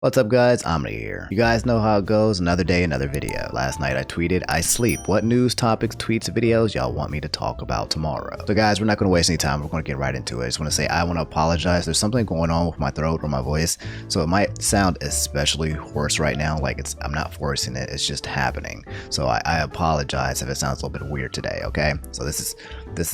What's up guys, Omni here. You guys know how it goes, another day, another video. Last night I tweeted, I sleep. What news, topics, tweets, videos y'all want me to talk about tomorrow? So guys, we're not going to waste any time, we're going to get right into it. I just want to say I want to apologize. There's something going on with my throat or my voice, so it might sound especially hoarse right now, like I'm not forcing it, it's just happening. So I apologize if it sounds a little bit weird today, okay? So this is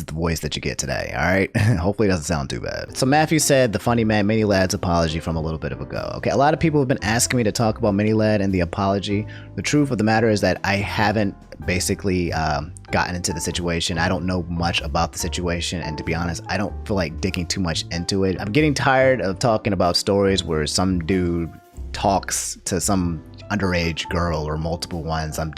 the voice that you get today, alright? Hopefully it doesn't sound too bad. So Matthew said the funny man Mini Lad's apology from a little bit ago. Okay, a lot of people have been asking me to talk about Mini Lad and the apology. The truth of the matter is that I haven't basically gotten into the situation. I don't know much about the situation, and to be honest, I don't feel like digging too much into it. I'm getting tired of talking about stories where some dude talks to some underage girl or multiple ones. I'm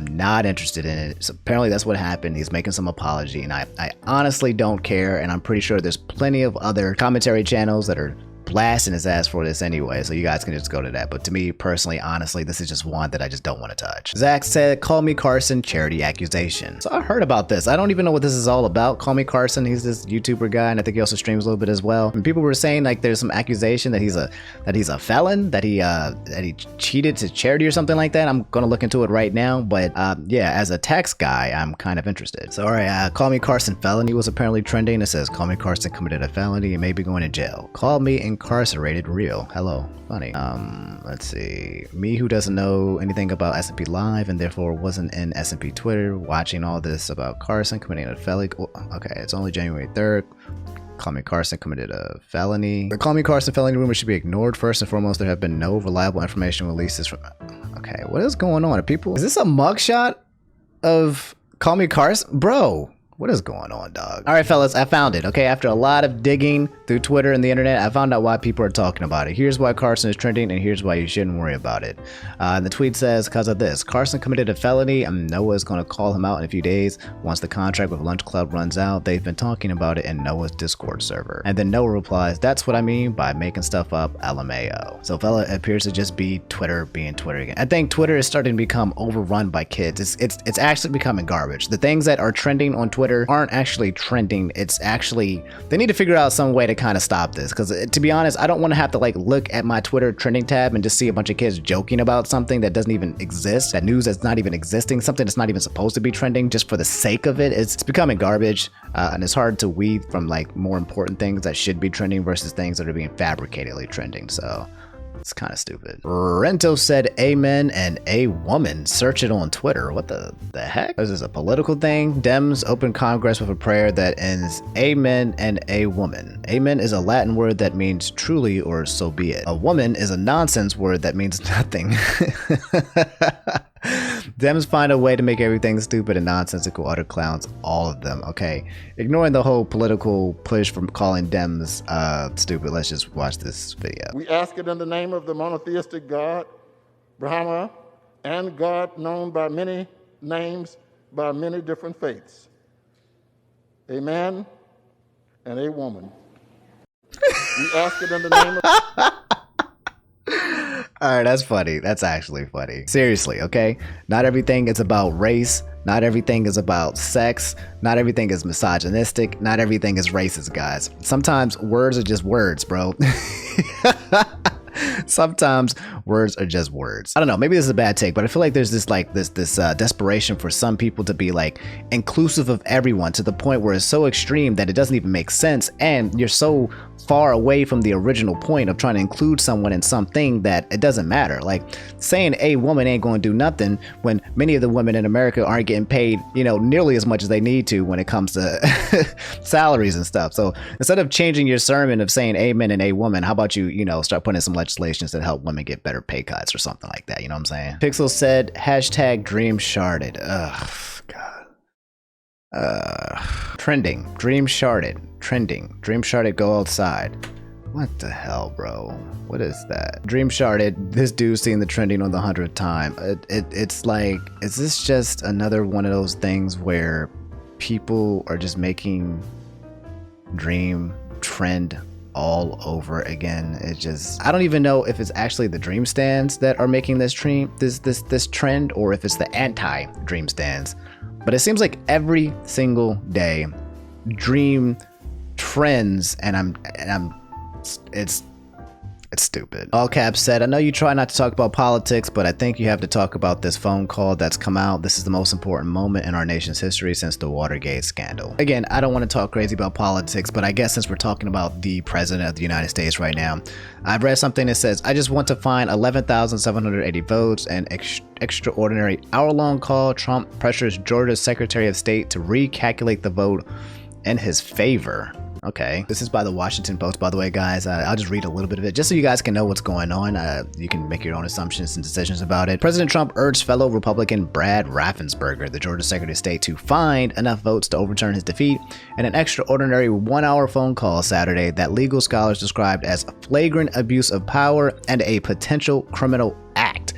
not interested in it. So apparently that's what happened. He's making some apology, and I honestly don't care, and I'm pretty sure there's plenty of other commentary channels that are blasting his ass for this anyway, so you guys can just go to that. But to me personally, honestly, this is just one that I just don't want to touch. Zach said, CallMeCarson charity accusation. So I heard about this. I don't even know what this is all about. CallMeCarson, he's this YouTuber guy, and I think he also streams a little bit as well. And people were saying like there's some accusation that he's a felon, that he cheated to charity or something like that. I'm gonna look into it right now, but yeah, as a tax guy, I'm kind of interested. So all right, CallMeCarson Felony was apparently trending. It says CallMeCarson committed a felony and may be going to jail. Call me incarcerated real. Hello. Funny. Let's see. Me who doesn't know anything about S&P Live and therefore wasn't in S&P Twitter watching all this about Carson committing a felony. Okay, it's only January 3rd. CallMeCarson committed a felony. The CallMeCarson felony rumor should be ignored. First and foremost, there have been no reliable information releases from... Okay, what is going on? Is this a mugshot of CallMeCarson? Bro, what is going on, dog? All right, fellas, I found it. Okay, after a lot of digging through Twitter and the internet, I found out why people are talking about it. Here's why Carson is trending, and here's why you shouldn't worry about it. And the tweet says, because of this, Carson committed a felony, and Noah's going to call him out in a few days. Once the contract with Lunch Club runs out, they've been talking about it in Noah's Discord server. And then Noah replies, that's what I mean by making stuff up, LMAO. So fella appears to just be Twitter being Twitter again. I think Twitter is starting to become overrun by kids. It's actually becoming garbage. The things that are trending on Twitter aren't actually trending. It's actually, they need to figure out some way to kind of stop this, because to be honest, I don't want to have to like look at my Twitter trending tab and just see a bunch of kids joking about something that doesn't even exist, that news that's not even existing, something that's not even supposed to be trending just for the sake of it. It's becoming garbage, and it's hard to weed from like more important things that should be trending versus things that are being fabricatedly trending. So it's kind of stupid. Rento said amen and a woman. Search it on Twitter. What the heck? Is this a political thing? Dems open Congress with a prayer that ends amen and a woman. Amen is a Latin word that means truly or so be it. A woman is a nonsense word that means nothing. Dems find a way to make everything stupid and nonsensical, utter clowns, all of them. Okay, ignoring the whole political push from calling Dems stupid, let's just watch this video. We ask it in the name of the monotheistic God, Brahma, and God known by many names, by many different faiths. A man and a woman. We ask it in the name of... All right, that's funny. That's actually funny. Seriously, okay? Not everything is about race. Not everything is about sex. Not everything is misogynistic. Not everything is racist, guys. Sometimes words are just words, bro. Sometimes words are just words. I don't know, maybe this is a bad take, but I feel like there's this desperation for some people to be like inclusive of everyone to the point where it's so extreme that it doesn't even make sense, and you're so far away from the original point of trying to include someone in something that it doesn't matter. Like saying a woman ain't going to do nothing when many of the women in America aren't getting paid, you know, nearly as much as they need to when it comes to salaries and stuff. So instead of changing your sermon of saying amen and a woman, how about you know, start putting some legislations that help women get better pay cuts or something like that, you know what I'm saying? Pixel said hashtag dream sharded. Ugh, God. Trending, dream sharded, trending, dream sharded, go outside. What the hell, bro? What is that? Dream sharded, this dude seeing the trending on the 100th time. It's like, is this just another one of those things where people are just making dream trend all over again? It just, I don't even know if it's actually the dream stands that are making this trend, or if it's the anti dream stands. But it seems like every single day dream trends, and it's It's stupid. All caps said, I know you try not to talk about politics, but I think you have to talk about this phone call that's come out. This is the most important moment in our nation's history since the Watergate scandal. Again, I don't want to talk crazy about politics, but I guess since we're talking about the president of the United States right now, I've read something that says, I just want to find 11,780 votes, an extraordinary hour-long call. Trump pressures Georgia's Secretary of State to recalculate the vote in his favor. Okay, this is by the Washington Post, by the way, guys. I'll just read a little bit of it just so you guys can know what's going on. You can make your own assumptions and decisions about it. President Trump urged fellow Republican Brad Raffensperger, the Georgia Secretary of State, to find enough votes to overturn his defeat in an extraordinary one-hour phone call Saturday that legal scholars described as flagrant abuse of power and a potential criminal act.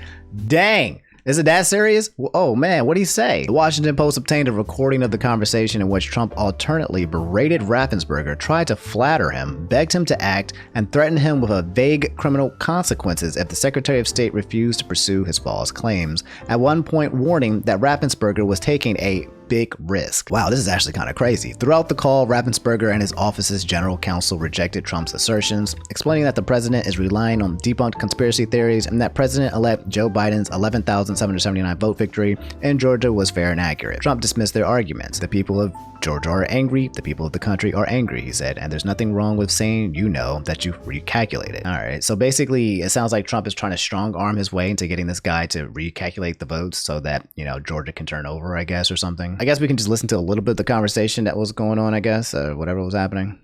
Dang! Is it that serious? Oh man, what'd he say? The Washington Post obtained a recording of the conversation in which Trump alternately berated Raffensperger, tried to flatter him, begged him to act, and threatened him with a vague criminal consequences if the Secretary of State refused to pursue his false claims, at one point warning that Raffensperger was taking a big risk. Wow, this is actually kind of crazy. Throughout the call, Raffensperger and his office's general counsel rejected Trump's assertions, explaining that the president is relying on debunked conspiracy theories and that President-elect Joe Biden's 11,779 vote victory in Georgia was fair and accurate. Trump dismissed their arguments. The people of Georgia are angry, the people of the country are angry, he said, and there's nothing wrong with saying you know that you recalculated. All right, so basically it sounds like Trump is trying to strong arm his way into getting this guy to recalculate the votes so that, you know, Georgia can turn over, I guess, or something. I guess we can just listen to a little bit of the conversation that was going on, I guess, or whatever was happening.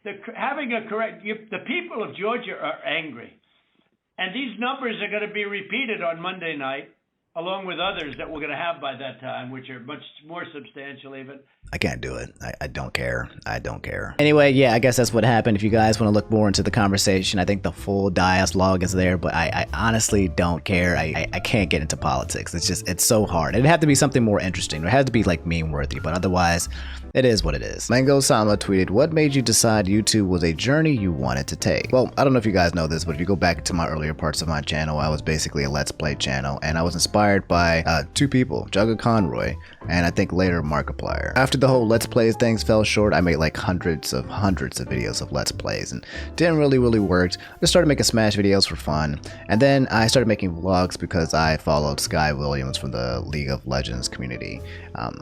The people of Georgia are angry, and these numbers are going to be repeated on Monday night, along with others that we're going to have by that time, which are much more substantial even. I can't do it. I don't care. I don't care. Anyway, yeah, I guess that's what happened. If you guys want to look more into the conversation, I think the full dialogue is there, but I honestly don't care. I can't get into politics. It's so hard. It'd have to be something more interesting. It has to be like meme worthy, but otherwise, it is what it is. Mango Sama tweeted, what made you decide YouTube was a journey you wanted to take? Well, I don't know if you guys know this, but if you go back to my earlier parts of my channel, I was basically a Let's Play channel, and I was inspired by two people, Jugga Conroy, and I think later Markiplier. After the whole Let's Plays things fell short, I made like hundreds of videos of Let's Plays, and didn't really work. I just started making Smash videos for fun, and then I started making vlogs because I followed Sky Williams from the League of Legends community.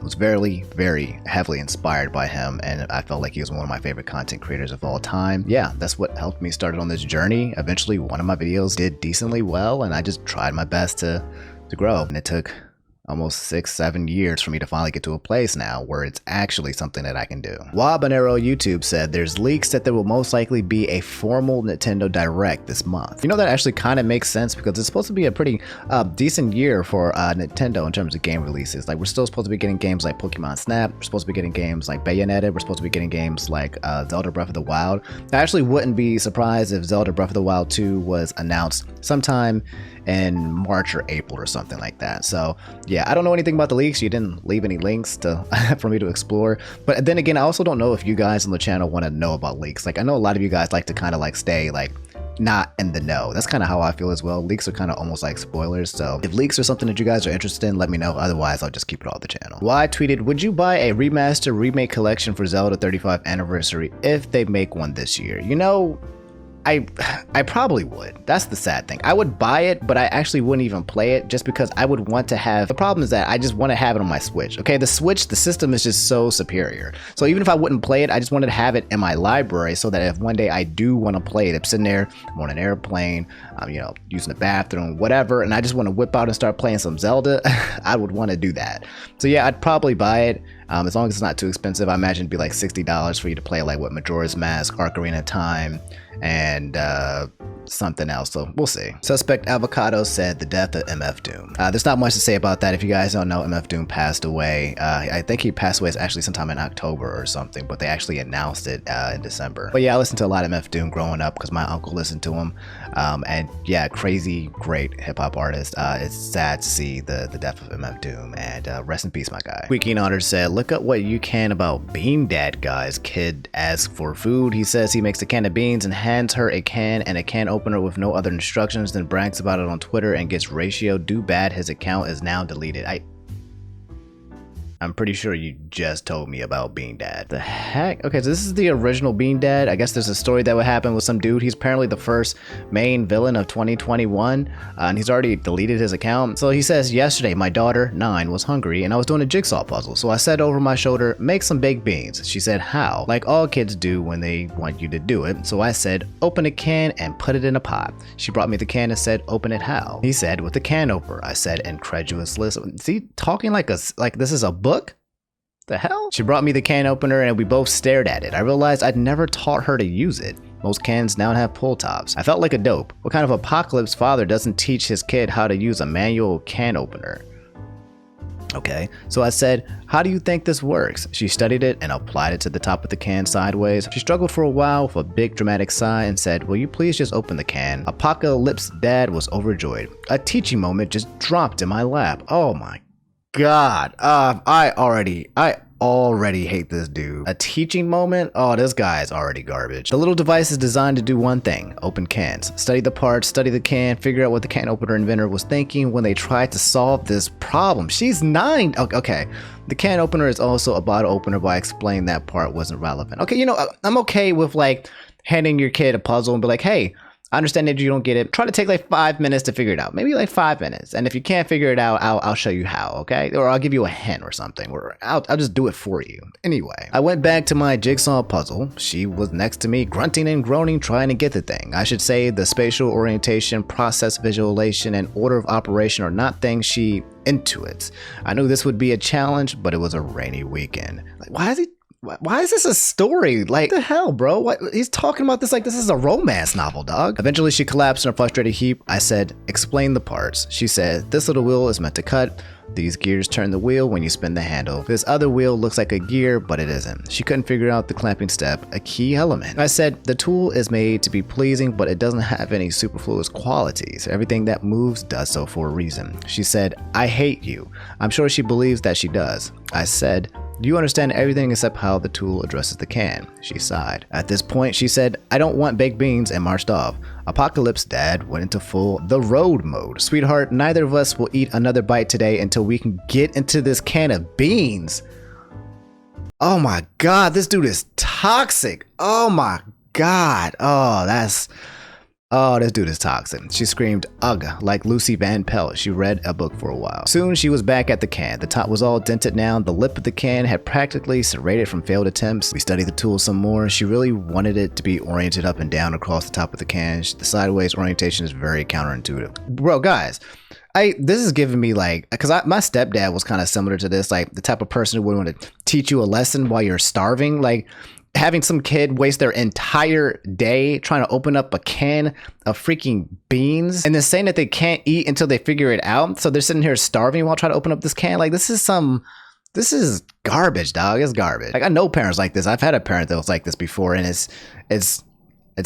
Was very heavily inspired by him, and I felt like he was one of my favorite content creators of all time. Yeah, that's what helped me start on this journey. Eventually, one of my videos did decently well, and I just tried my best to grow, and it took almost 6-7 years for me to finally get to a place now where it's actually something that I can do. Wabanero YouTube said there's leaks that there will most likely be a formal Nintendo Direct this month. You know, that actually kind of makes sense because it's supposed to be a pretty decent year for Nintendo in terms of game releases. Like, we're still supposed to be getting games like Pokemon Snap, we're supposed to be getting games like Bayonetta, we're supposed to be getting games like Zelda Breath of the Wild. I actually wouldn't be surprised if Zelda Breath of the Wild 2 was announced sometime in March or April or something like that. So yeah, I don't know anything about the leaks. You didn't leave any links to for me to explore, but then again, I also don't know if you guys on the channel want to know about leaks. Like, I know a lot of you guys like to kind of like stay like not in the know. That's kind of how I feel as well. Leaks are kind of almost like spoilers, so if leaks are something that you guys are interested in, let me know. Otherwise, I'll just keep it off the channel. Y tweeted, would you buy a remaster remake collection for Zelda 35th anniversary if they make one this year? You know, I probably would. That's the sad thing. I would buy it, but I actually wouldn't even play it just because I would want to have. The problem is that I just want to have it on my Switch. Okay, the Switch, the system is just so superior. So even if I wouldn't play it, I just wanted to have it in my library so that if one day I do want to play it, I'm sitting there, I'm on an airplane, I'm, you know, using the bathroom, whatever, and I just want to whip out and start playing some Zelda, I would want to do that. So yeah, I'd probably buy it. As long as it's not too expensive. I imagine it'd be like $60 for you to play like what, Majora's Mask, Ocarina of Time, and something else, so we'll see. Suspect Avocado said the death of MF Doom. There's not much to say about that. If you guys don't know, MF Doom passed away. I think he passed away actually sometime in October or something, but they actually announced it in December. But yeah, I listened to a lot of MF Doom growing up because my uncle listened to him. And yeah, crazy, great hip-hop artist. It's sad to see the death of MF Doom, and rest in peace, my guy. Weekend Honor said, look up what you can about Bean Dad guys. Kid asks for food. He says he makes a can of beans and hands her a can and a can opener with no other instructions, then brags about it on Twitter and gets ratio. Do bad, his account is now deleted. I'm pretty sure you just told me about Bean Dad. The heck? Okay, so this is the original Bean Dad. I guess there's a story that would happen with some dude. He's apparently the first main villain of 2021, and he's already deleted his account. So he says, yesterday my daughter, 9, was hungry and I was doing a jigsaw puzzle. So I said over my shoulder, make some baked beans. She said, how? Like all kids do when they want you to do it. So I said, open a can and put it in a pot. She brought me the can and said, open it how? He said, with the can opener. I said, incredulous listen. See, talking like this is a book? The hell? She brought me the can opener and we both stared at it. I realized I'd never taught her to use it. Most cans now have pull tops. I felt like a dope. What kind of apocalypse father doesn't teach his kid how to use a manual can opener? Okay, so I said, how do you think this works? She studied it and applied it to the top of the can sideways. She struggled for a while with a big dramatic sigh and said, will you please just open the can? Apocalypse Dad was overjoyed. A teaching moment just dropped in my lap. Oh my God, I already hate this dude. A teaching moment? Oh, this guy is already garbage. The little device is designed to do one thing, open cans. Study the parts, study the can, figure out what the can opener inventor was thinking when they tried to solve this problem. She's 9. Okay, the can opener is also a bottle opener, but I explained that part wasn't relevant. Okay, you know, I'm okay with like handing your kid a puzzle and be like, hey, I understand that you don't get it. Try to take like 5 minutes to figure it out. Maybe like 5 minutes. And if you can't figure it out, I'll show you how, okay? Or I'll give you a hint or something. Or I'll just do it for you. Anyway, I went back to my jigsaw puzzle. She was next to me, grunting and groaning, trying to get the thing. I should say the spatial orientation, process visualization, and order of operation are not things she intuits. I knew this would be a challenge, but it was a rainy weekend. Like, why is this a story? Like, the hell, bro? What? He's talking about this like this is a romance novel, dog. Eventually, she collapsed in a frustrated heap. I said, explain the parts. She said, this little wheel is meant to cut. These gears turn the wheel when you spin the handle. This other wheel looks like a gear, but it isn't. She couldn't figure out the clamping step, a key element. I said, the tool is made to be pleasing, but it doesn't have any superfluous qualities. Everything that moves does so for a reason. She said, I hate you. I'm sure she believes that she does. I said, do you understand everything except how the tool addresses the can? She sighed. At this point, she said, I don't want baked beans, and marched off. Apocalypse Dad went into full the road mode. Sweetheart, neither of us will eat another bite today until we can get into this can of beans. Oh my God, this dude is toxic. Oh my God. Oh, this dude is toxic. She screamed, ugh, like Lucy Van Pelt. She read a book for a while. Soon she was back at the can. The top was all dented now. The lip of the can had practically serrated from failed attempts. We studied the tool some more. She really wanted it to be oriented up and down across the top of the can. The sideways orientation is very counterintuitive. Bro, guys, this is giving me like, because my stepdad was kind of similar to this, like the type of person who would want to teach you a lesson while you're starving. Like, having some kid waste their entire day trying to open up a can of freaking beans and then saying that they can't eat until they figure it out. So they're sitting here starving while trying to open up this can. Like, this is garbage, dog. It's garbage. Like, I know parents like this. I've had a parent that was like this before, and it's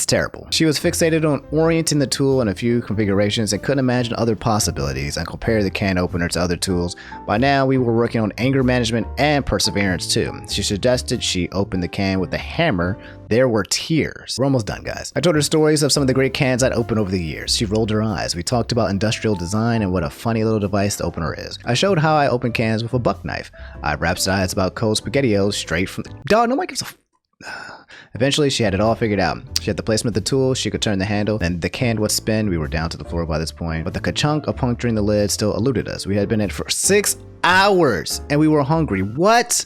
terrible. She was fixated on orienting the tool in a few configurations and couldn't imagine other possibilities and compare the can opener to other tools. By now, we were working on anger management and perseverance too. She suggested she open the can with a hammer. There were tears. We're almost done, guys. I told her stories of some of the great cans I'd opened over the years. She rolled her eyes. We talked about industrial design and what a funny little device the opener is. I showed how I open cans with a buck knife. I rhapsodized about cold SpaghettiOs straight from the... Dog, nobody gives a... Eventually, she had it all figured out. She had the placement of the tool, she could turn the handle, and the can would spin. We were down to the floor by this point, but the ka-chunk of puncturing the lid still eluded us. We had been in for 6 hours, and we were hungry. What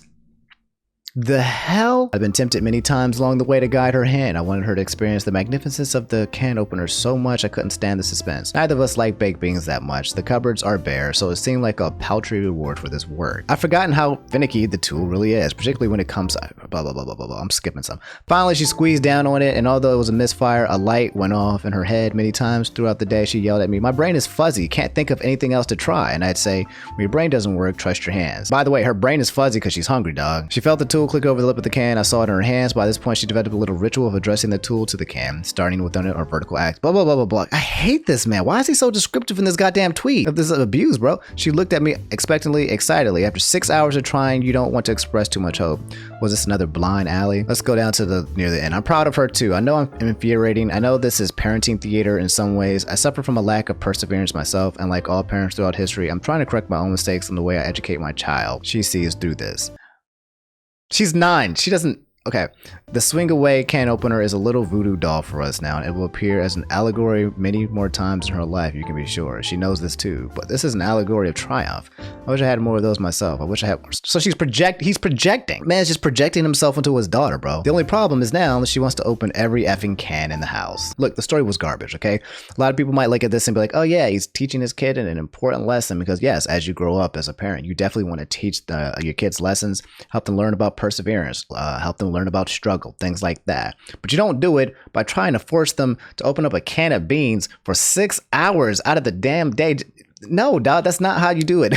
the hell? I've been tempted many times along the way to guide her hand. I wanted her to experience the magnificence of the can opener so much I couldn't stand the suspense. Neither of us like baked beans that much. The cupboards are bare, so it seemed like a paltry reward for this work. I've forgotten how finicky the tool really is, particularly when it comes to blah, blah, blah, blah, blah, blah. I'm skipping some. Finally, she squeezed down on it, and although it was a misfire, a light went off in her head many times throughout the day. She yelled at me, my brain is fuzzy, can't think of anything else to try. And I'd say, when your brain doesn't work, trust your hands. By the way, her brain is fuzzy because she's hungry, dog. She felt the tool tool, click over the lip of the can. I saw it in her hands. By this point, she developed a little ritual of addressing the tool to the can, starting with her vertical act. Blah, blah, blah, blah, blah. I hate this man. Why is he so descriptive in this goddamn tweet of this abuse, bro? She looked at me expectantly, excitedly. After 6 hours of trying, you don't want to express too much hope. Was this another blind alley? Let's go down to near the end. I'm proud of her too. I know I'm infuriating. I know this is parenting theater in some ways. I suffer from a lack of perseverance myself, and like all parents throughout history, I'm trying to correct my own mistakes in the way I educate my child. She sees through this. She's 9. She doesn't. Okay, the swing away can opener is a little voodoo doll for us now, and it will appear as an allegory many more times in her life, you can be sure. She knows this too, but this is an allegory of triumph. I wish I had more of those myself. I wish I had. So he's projecting. Man's just projecting himself into his daughter, bro. The only problem is now that she wants to open every effing can in the house. Look, the story was garbage, okay? A lot of people might look at this and be like, oh yeah, he's teaching his kid an important lesson, because yes, as you grow up as a parent, you definitely want to teach your kids lessons, help them learn about perseverance, help them learn about struggle, things like that. But you don't do it by trying to force them to open up a can of beans for 6 hours out of the damn day. No, dog, that's not how you do it.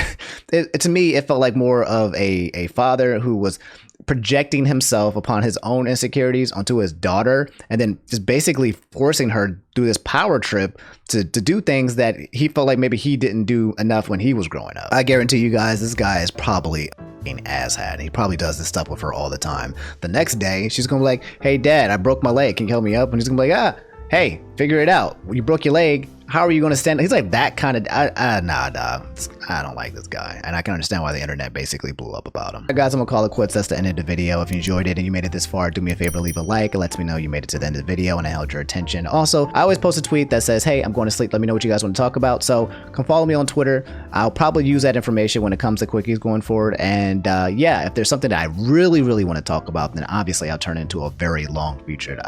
To me, it felt like more of a father who was projecting himself upon his own insecurities onto his daughter, and then just basically forcing her through this power trip to do things that he felt like maybe he didn't do enough when he was growing up. I guarantee you guys, this guy is probably an asshat. He probably does this stuff with her all the time. The next day, she's gonna be like, hey dad, I broke my leg, can you help me up? And he's gonna be like, hey, figure it out. You broke your leg. How are you going to stand? He's like that kind of, nah, dog. I don't like this guy. And I can understand why the internet basically blew up about him. All right, guys, I'm going to call it quits. That's the end of the video. If you enjoyed it and you made it this far, do me a favor, leave a like. It lets me know you made it to the end of the video and I held your attention. Also, I always post a tweet that says, hey, I'm going to sleep. Let me know what you guys want to talk about. So come follow me on Twitter. I'll probably use that information when it comes to quickies going forward. And yeah, if there's something that I really, really want to talk about, then obviously I'll turn it into a very long featured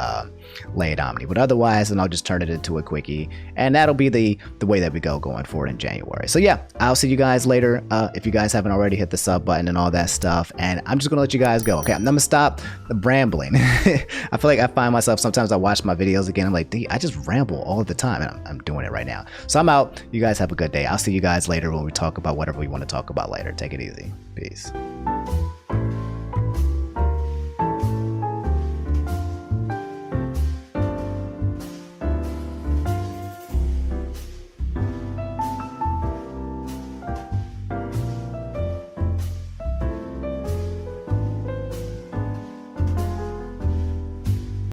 laid Omni. But otherwise, then I'll just turn it into a quickie. And that'll be the way that we go going forward in January. So yeah, I'll see you guys later. If you guys haven't already, hit the sub button and all that stuff. And I'm just gonna let you guys go. Okay, I'm gonna stop rambling. I feel like I find myself sometimes I watch my videos again. I'm like, I just ramble all the time, and I'm doing it right now. So I'm out. You guys have a good day. I'll see you guys later when we talk about whatever we want to talk about later. Take it easy. Peace.